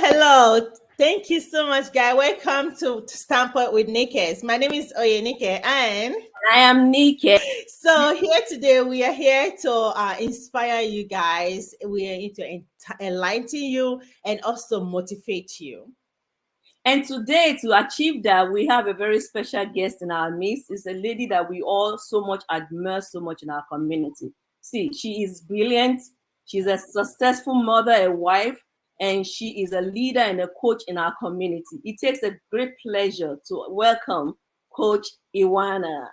Hello. Thank you so much, guy. Welcome to Standpoint with Nikes. My name is Oyenike, and I am Nike. so here today we are here to inspire you guys. We are here to enlighten you and also motivate you. And today, to achieve that, we have a very special guest in our midst. It's a lady that we all so much admire so much in our community. See, she is brilliant. She's a successful mother, a wife, and she is a leader and a coach in our community. It takes a great pleasure to welcome Coach Ioanna.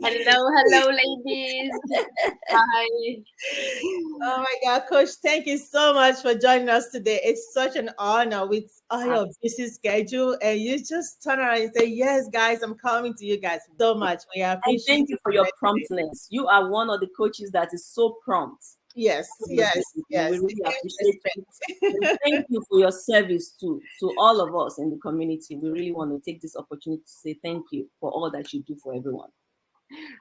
Hello, ladies. Hi. Oh my God, Coach, thank you so much for joining us today. It's such an honor with all your busy schedule. And you just turn around and say, yes, guys, I'm coming to you guys so much. We And appreciate thank you for your promptness. You are one of the coaches that is so prompt. Yes, yes, yes. We really appreciate it. And thank you for your service to all of us in the community. We really want to take this opportunity to say thank you for all that you do for everyone.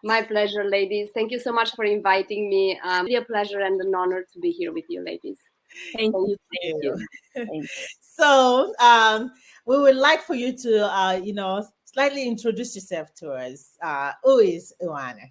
My pleasure, ladies. Thank you so much for inviting me. Really a pleasure and an honor to be here with you, ladies. Thank you. Thank you. Thank you. So, we would like for you to, slightly introduce yourself to us. Who is Ioanna?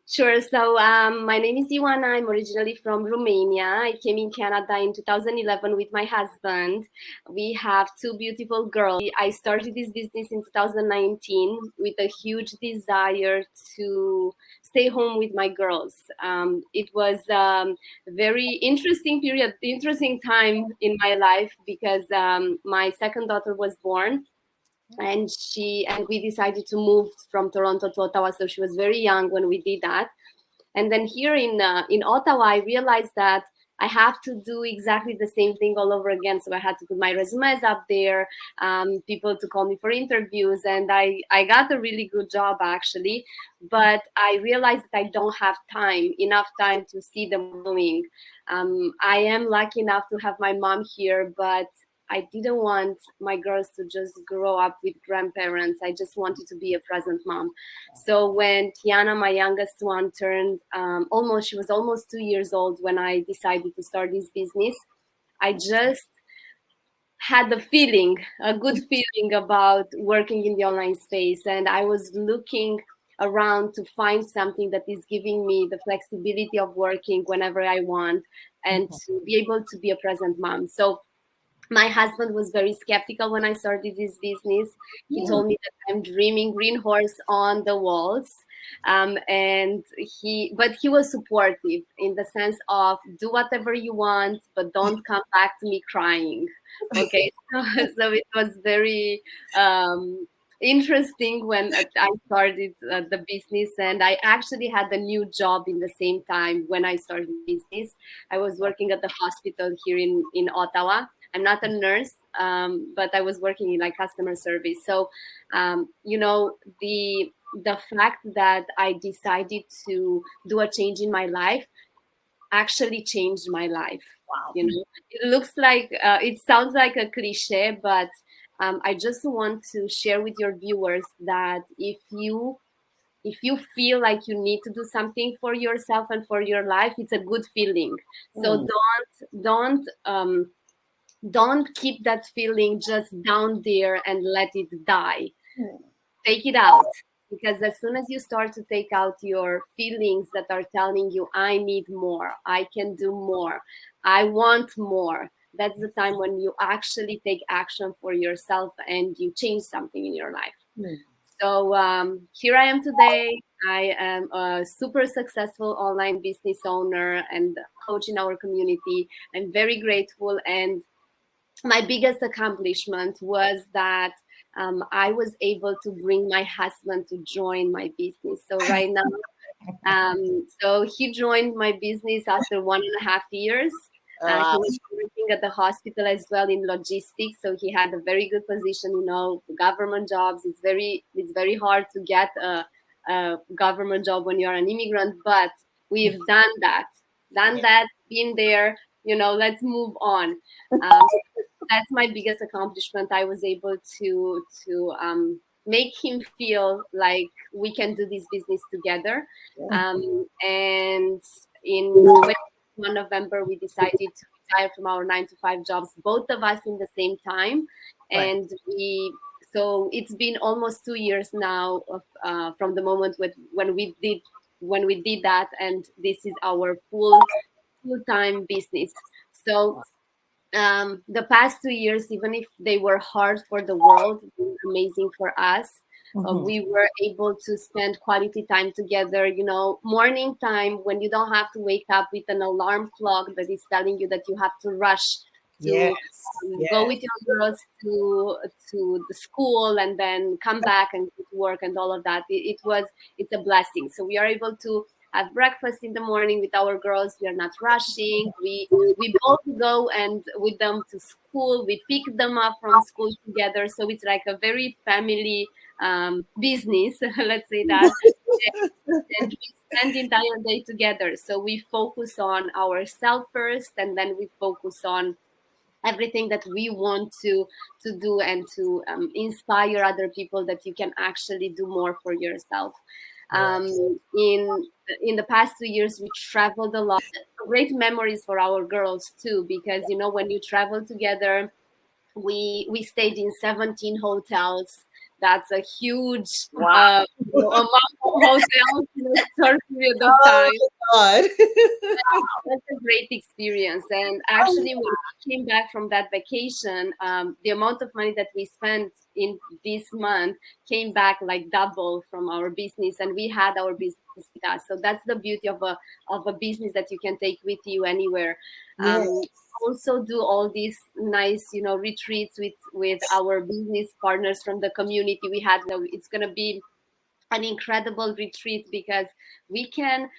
Sure. So my name is Ioanna. I'm originally from Romania. I came in Canada in 2011 with my husband. We have two beautiful girls. I started this business in 2019 with a huge desire to stay home with my girls. It was a very interesting time in my life because my second daughter was born. And we decided to move from Toronto to Ottawa. So she was very young when we did that. And then here in Ottawa, I realized that I have to do exactly the same thing all over again. So I had to put my resumes up there, people to call me for interviews. And I got a really good job, actually. But I realized that I don't have enough time to see them growing. I am lucky enough to have my mom here, but I didn't want my girls to just grow up with grandparents. I just wanted to be a present mom. So when Tiana, my youngest one, turned she was almost 2 years old when I decided to start this business. I just had a good feeling about working in the online space. And I was looking around to find something that is giving me the flexibility of working whenever I want and to be able to be a present mom. So my husband was very skeptical when I started this business. He told me that I'm dreaming green horse on the walls. But he was supportive in the sense of do whatever you want, but don't come back to me crying. Okay. So it was very interesting when I started the business, and I actually had a new job in the same time when I started business. I was working at the hospital here in Ottawa. I'm not a nurse, but I was working in customer service. So, the fact that I decided to do a change in my life actually changed my life. Wow. It sounds like a cliche, but I just want to share with your viewers that if you feel like you need to do something for yourself and for your life, it's a good feeling. So don't keep that feeling just down there and let it die. Take it out, because as soon as you start to take out your feelings that are telling you, I need more, I can do more, I want more, that's the time when you actually take action for yourself and you change something in your life. So here I am today. I am a super successful online business owner and coach in our community. I'm very grateful, and my biggest accomplishment was that I was able to bring my husband to join my business. So right now, so he joined my business after 1.5 years. He was working at the hospital as well in logistics, so he had a very good position. Government jobs. It's very hard to get a government job when you are an immigrant, but we've done that. Been there. Let's move on. That's my biggest accomplishment. I was able to make him feel like we can do this business together. And in 21 November, we decided to retired from our 9 to 5 jobs, both of us in the same time. Right. And so it's been almost 2 years now from the moment when we did that, and this is our full-time business. So the past 2 years, even if they were hard for the world, they were amazing for us. We were able to spend quality time together, morning time, when you don't have to wake up with an alarm clock that is telling you that you have to rush Yes. to go with your girls to the school and then come back and go to work and all of that. It's a blessing. So we are able to have breakfast in the morning with our girls. We are not rushing. We both go and with them to school. We pick them up from school together. So it's like a very family business, let's say that. And we spend the entire day together. So we focus on ourselves first, and then we focus on everything that we want to do, and to inspire other people that you can actually do more for yourself. In the past 2 years, we traveled a lot. Great memories for our girls too, because when you travel together, we stayed in 17 hotels. That's a huge Wow. amount of hotels in a short period of time. God. That's a great experience. And actually, when we came back from that vacation, the amount of money that we spent in this month came back like double from our business, and we had our business with us. So that's the beauty of a business that you can take with you anywhere. Yes. Also do all these nice retreats with our business partners from the community. It's going to be an incredible retreat, because we can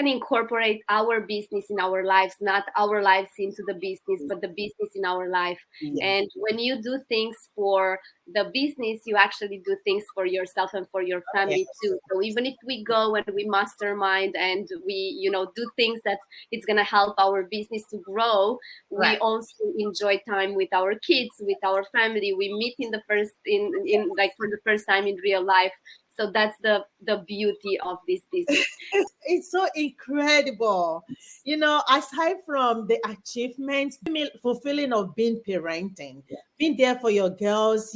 incorporate our business in our lives, not our lives into the business, but the business in our life. Yes. And when you do things for the business, you actually do things for yourself and for your family too. So even if we go and we mastermind and we do things that it's going to help our business to grow, we Right. also enjoy time with our kids, with our family. We meet in like for the first time in real life. So that's the beauty of this business. It's so incredible. Aside from the achievements, fulfilling of being parenting, being there for your girls,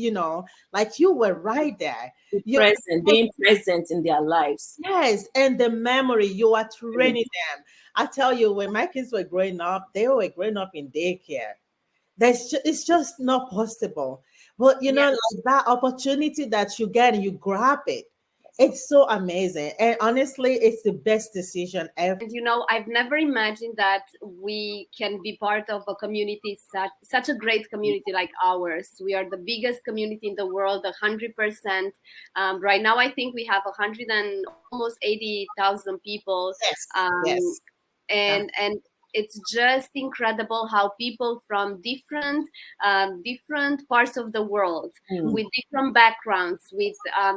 like you were right there. You, Being present in their lives. yes, and the memory, you are training them. I tell you, when my kids were growing up, they were growing up in daycare. It's just not possible. But like that opportunity that you get and you grab it, it's so amazing. And honestly, it's the best decision ever. And I've never imagined that we can be part of a community, such a great community like ours. We are the biggest community in the world, 100%. Right now, I think we have 100 and almost 80,000 people. Yes, Um, yes. and it's just incredible how people from different parts of the world, with different backgrounds, with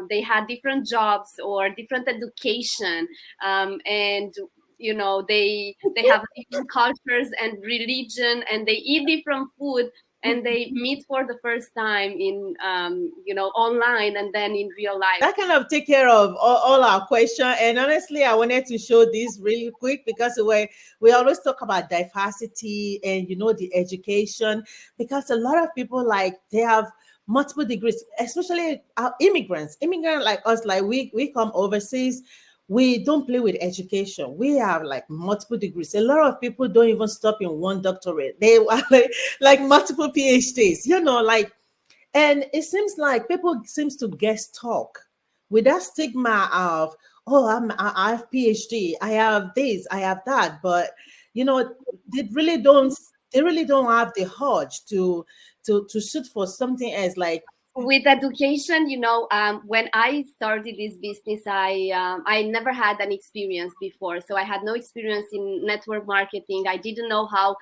they had different jobs or different education, and they have different cultures and religion, and they eat different food, and they meet for the first time in online and then in real life. That kind of take care of all our question. And honestly, I wanted to show this really quick because we always talk about diversity and the education, because a lot of people, like, they have multiple degrees, especially immigrant like us, like we come overseas. We don't play with education. We have like multiple degrees. A lot of people don't even stop in one doctorate. They are like multiple PhDs, like. And it seems like people seems to get stuck with that stigma of, oh, I have PhD, I have this, I have that, but you know they really don't they really don't have the urge to shoot for something else. Like, With education, when I started this business, I never had an experience before. So I had no experience in network marketing. I didn't know how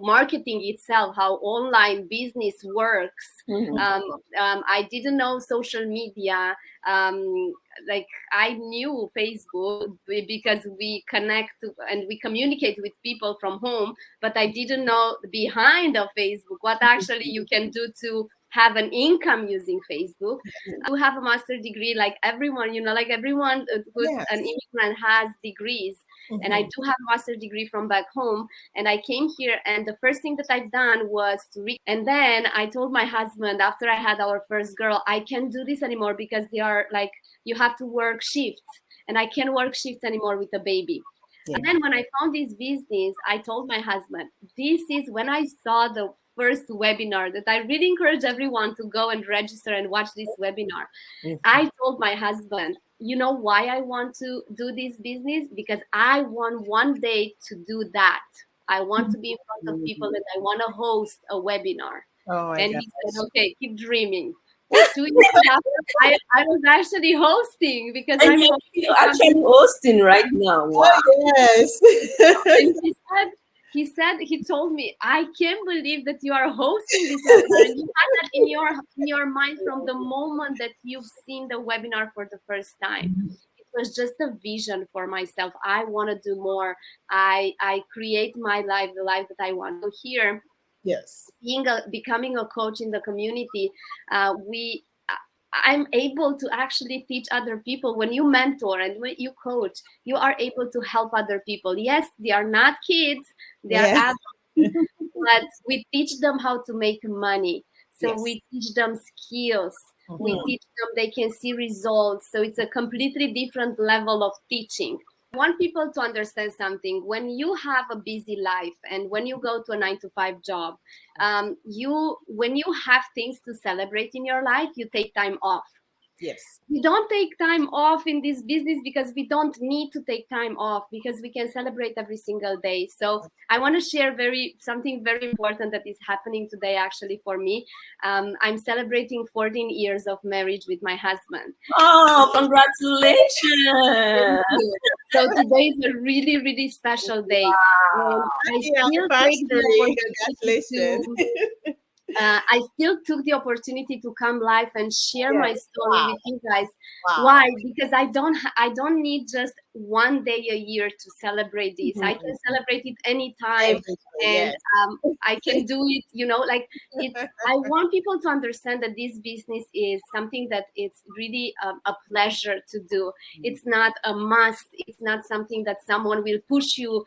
marketing itself, how online business works. I didn't know social media. Like, I knew Facebook because we connect and we communicate with people from home, but I didn't know behind of Facebook what actually you can do to have an income using Facebook. To have a master degree, like everyone, like everyone who's an yes, immigrant has degrees. And I do have a master's degree from back home. And I came here, and the first thing that I've done was to read. And then I told my husband, after I had our first girl, I can't do this anymore because they are like, you have to work shifts, and I can't work shifts anymore with a baby. Yeah. And then when I found this business, I told my husband, this is when I saw the first webinar that I really encourage everyone to go and register and watch this webinar. I told my husband, you know why I want to do this business? Because I want one day to do that. I want to be in front of people and I want to host a webinar. And he said, okay, keep dreaming. 2 years after, I was actually hosting because and you're actually hosting right now. Wow. Oh, yes. And he told me, I can't believe that you are hosting this webinar. And you had that in your mind from the moment that you've seen the webinar for the first time. It was just a vision for myself. I want to do more. I create my life, the life that I want. So here, yes, becoming a coach in the community, I'm able to actually teach other people. When you mentor and when you coach, you are able to help other people. Yes, they are not kids, they are adults, but we teach them how to make money. So we teach them skills. We teach them they can see results. So it's a completely different level of teaching. I want people to understand something. When you have a busy life and when you go to a 9-to-5 job, when you have things to celebrate in your life, you take time off. Yes. We don't take time off in this business because we don't need to take time off, because we can celebrate every single day. So I want to share something very important that is happening today actually for me. I'm celebrating 14 years of marriage with my husband. Oh, congratulations. So today is a really, really special day. Wow. I still took the opportunity to come live and share my story with you guys. Wow. Why? Because I don't need just one day a year to celebrate this. I can celebrate it anytime, and I can do it. I want people to understand that this business is something that it's really a pleasure to do. It's not a must. It's not something that someone will push you,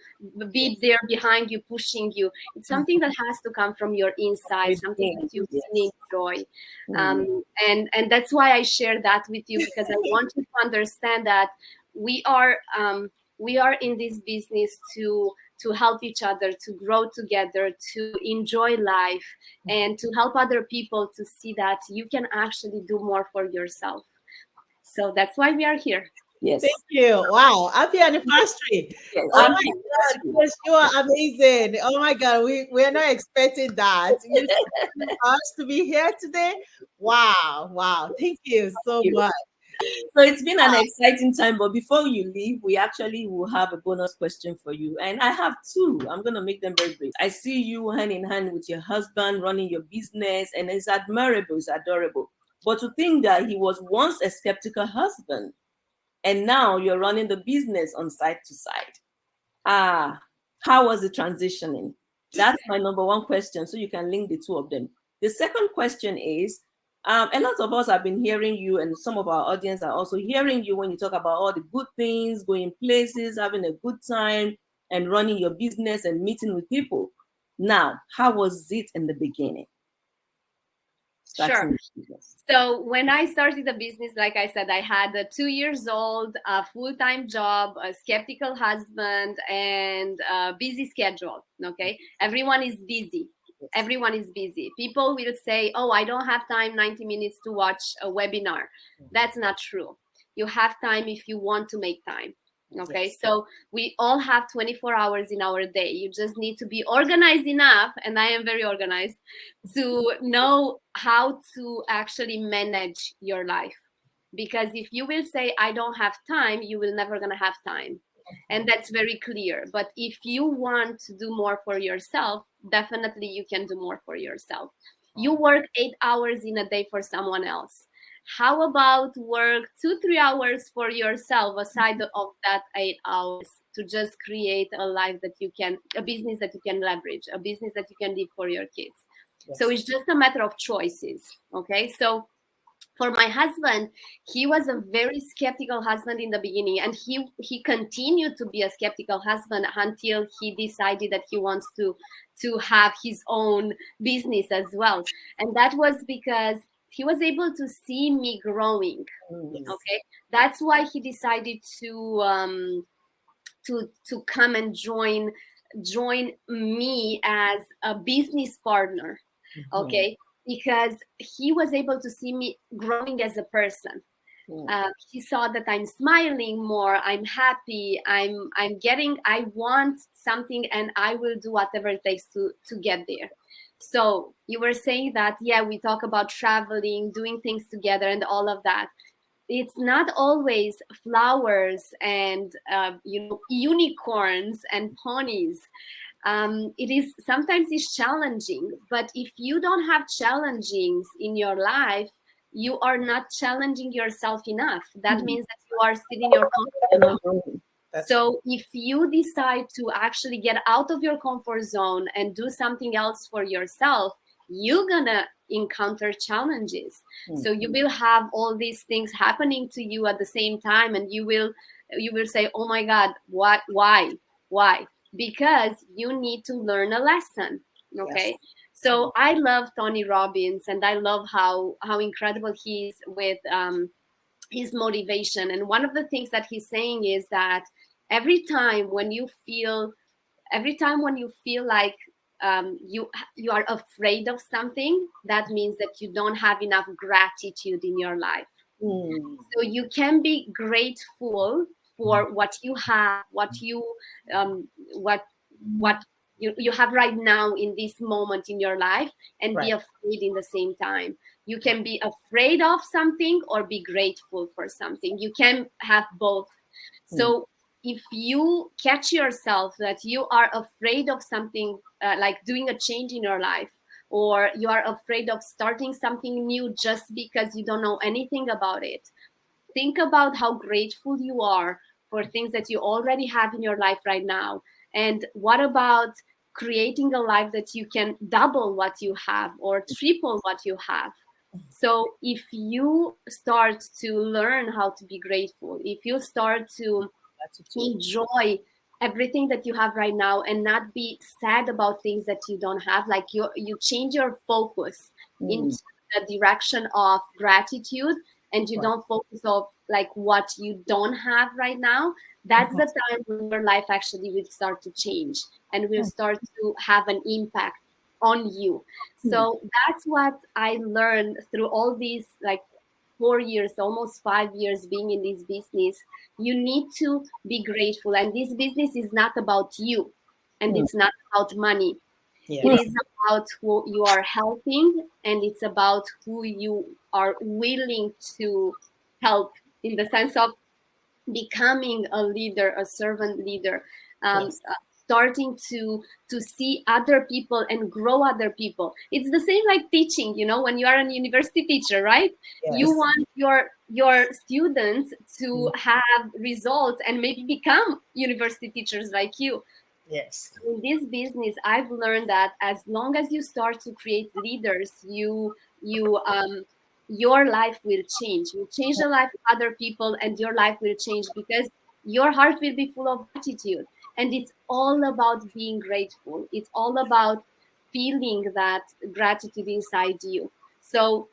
be there behind you, pushing you. It's something that has to come from your inside, something that you really enjoy. And that's why I share that with you, because I want you to understand that we are in this business to help each other, to grow together, to enjoy life, and to help other people to see that you can actually do more for yourself. So that's why we are here. Yes. Thank you. Wow. Happy anniversary. Yes. Oh my God. Yes, you are amazing. Oh my God. We are not expecting that. You're us to be here today. Wow. Wow. Thank you so much. So it's been an exciting time, but before you leave, we actually will have a bonus question for you. And I have two. I'm going to make them very brief. I see you hand in hand with your husband running your business, and it's admirable, it's adorable. But to think that he was once a skeptical husband, and now you're running the business on side to side. How was it transitioning? That's my number one question, so you can link the two of them. The second question is, a lot of us have been hearing you, and some of our audience are also hearing you when you talk about all the good things, going places, having a good time, and running your business and meeting with people. Now, how was it in the beginning? Sure. So when I started the business, like I said, I had a 2 years old, a full-time job, a skeptical husband, and a busy schedule. Okay. Everyone is busy. Everyone is busy. People will say, oh, I don't have time, 90 minutes to watch a webinar. That's not true. You have time if you want to make time. Okay, so we all have 24 hours in our day. You just need to be organized enough, and I am very organized, to know how to actually manage your life. Because if you will say, I don't have time, you will never gonna have time. And that's very clear. But if you want to do more for yourself, definitely you can do more for yourself. You work 8 hours in a day for someone else. How about work 2-3 hours for yourself aside of that 8 hours, to just create a life that you can, a business that you can leverage, a business that you can live for your kids. So it's just a matter of choices. Okay, so For my husband, he was a very skeptical husband in the beginning, and he continued to be a skeptical husband until he decided that he wants to have his own business as well. And that was because he was able to see me growing. Okay, that's why he decided to come and join me as a business partner. Okay, because he was able to see me growing as a person. He saw that I'm smiling more, I'm happy, I want something, and I will do whatever it takes to get there. So you were saying that, yeah, we talk about traveling, doing things together and all of that. It's not always flowers and unicorns and ponies. It is sometimes it's challenging, but if you don't have challengings in your life, you are not challenging yourself enough. That means that you are still in your comfort zone. So if you decide to actually get out of your comfort zone and do something else for yourself, you're gonna encounter challenges. So you will have all these things happening to you at the same time, and you will say, oh my God, what, why? Because you need to learn a lesson. Okay. Yes. So I love Tony Robbins, and I love how incredible he is with his motivation. And one of the things that he's saying is that every time when you feel like you are afraid of something, that means that you don't have enough gratitude in your life. So you can be grateful for what you have, what you have right now in this moment in your life, and be afraid in the same time. You can be afraid of something or be grateful for something. You can have both. So if you catch yourself that you are afraid of something, like doing a change in your life, or you are afraid of starting something new just because you don't know anything about it, think about how grateful you are for things that you already have in your life right now. And what about creating a life that you can double what you have or triple what you have? So if you start to learn how to be grateful, if you start to enjoy everything that you have right now and not be sad about things that you don't have, like you change your focus into the direction of gratitude, and you don't focus on like what you don't have right now, that's the time when your life actually will start to change and will start to have an impact on you. So that's what I learned through all these like 4 years, almost 5 years being in this business. You need to be grateful, and this business is not about you, and it's not about money. It is about who you are helping, and it's about who you are willing to help, in the sense of becoming a leader, a servant leader, starting to see other people and grow other people. It's the same like teaching, when you are a university teacher, right? You want your students to have results and maybe become university teachers like you. In this business, I've learned that as long as you start to create leaders, your life will change. You change the life of other people, and your life will change because your heart will be full of gratitude. And it's all about being grateful. It's all about feeling that gratitude inside you. So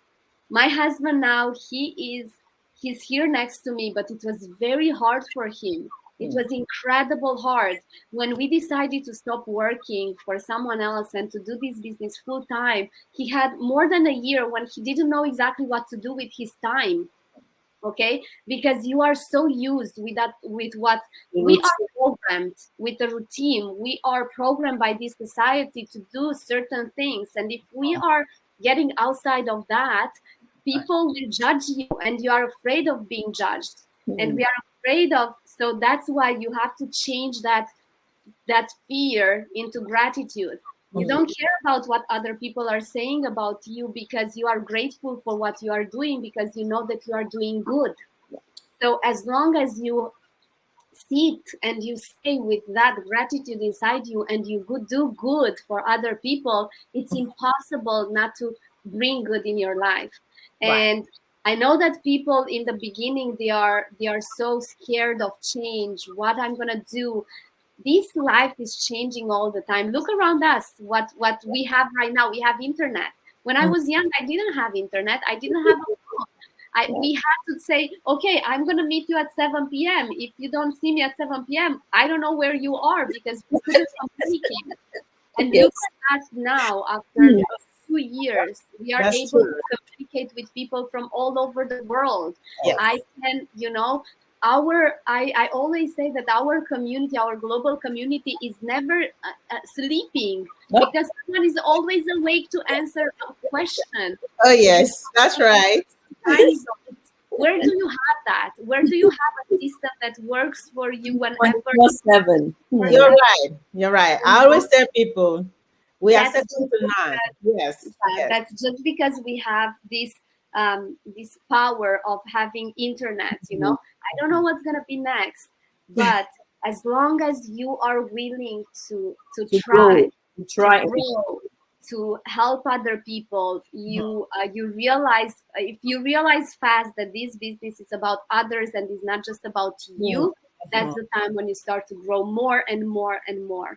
my husband now, he's here next to me, but it was very hard for him. It was incredible hard when we decided to stop working for someone else and to do this business full time. He had more than a year when he didn't know exactly what to do with his time. Okay, because you are so used with what we are programmed with the routine. We are programmed by this society to do certain things, and if we are getting outside of that, people will judge you, and you are afraid of being judged, and we are afraid of. So that's why you have to change that fear into gratitude. You don't care about what other people are saying about you, because you are grateful for what you are doing, because you know that you are doing good. So as long as you sit and you stay with that gratitude inside you, and you do good for other people, it's impossible not to bring good in your life. And I know that people in the beginning, they are so scared of change. What I'm gonna do? This life is changing all the time. Look around us. What we have right now, we have internet. When I was young, I didn't have internet. I didn't have a phone. We had to say, okay, I'm gonna meet you at 7 p.m. If you don't see me at 7 p.m., I don't know where you are, because we couldn't communicate. And Yes. look at us now, after Mm. 2 years, we are That's able true. to communicate with people from all over the world. Yes. I can, I always say that our community, our global community, is never sleeping, Yep. because someone is always awake to answer a question. Oh yes, that's right. Time zone. Where do you have that? Where do you have a system that works for you whenever 24/7. You're person? right. You're right. I always tell people we are That's second to none. Yes. Yes. that's just because we have this power of having internet. I don't know what's gonna be next, but as long as you are willing to To try, grow, to to try. grow, to help other people, you realize, if you realize fast that this business is about others and is not just about you, that's the time when you start to grow more and more and more.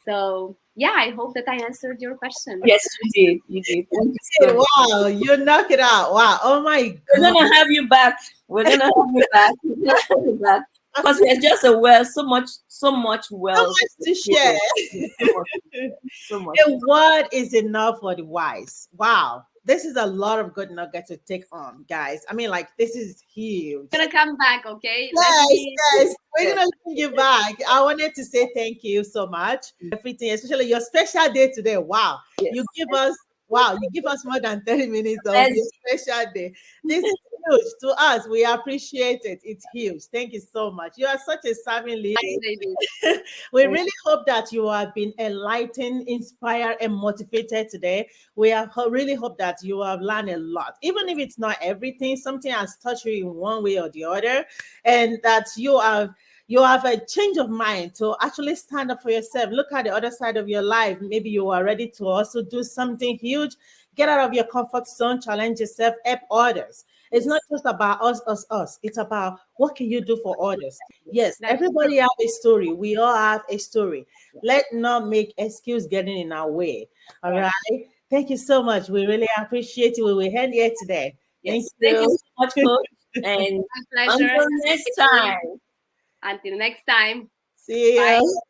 So yeah, I hope that I answered your question. Yes, you did. You did. Thank you Hey, so much. wow, you knock it out. Wow. Oh my We're God. gonna have you back. We're gonna have you back. We're gonna have you back. Because there's just a well, so much So wealth. much to share. So much, so much. A word is enough for the wise. Wow. This is a lot of good nuggets to take on, guys. I mean, like, this is huge. I'm gonna come back, okay? Let's Yes, be yes. We're Yes. gonna bring you back. I wanted to say thank you so much. Everything, especially your special day today. Wow. Yes. You give us you give us more than 30 minutes of Yes. your special day. This is huge to us. We appreciate it. It's huge. Thank you so much. You are such a serving leader. David. We really hope that you have been enlightened, inspired, and motivated today. Really hope that you have learned a lot, even if it's not everything. Something has touched you in one way or the other, and that you have a change of mind to actually stand up for yourself. Look at the other side of your life. Maybe you are ready to also do something huge. Get out of your comfort zone, challenge yourself, help others. It's not just about us, us, us. It's about what can you do for others. Yes, That's everybody have a story. We all have a story. Let not make excuse getting in our way. All Right. right. Thank you so much. We really appreciate it. We will end here today. Thank Yes. Thank you you. so much, Coach. And my pleasure. until next time. Until next time. See Bye. you.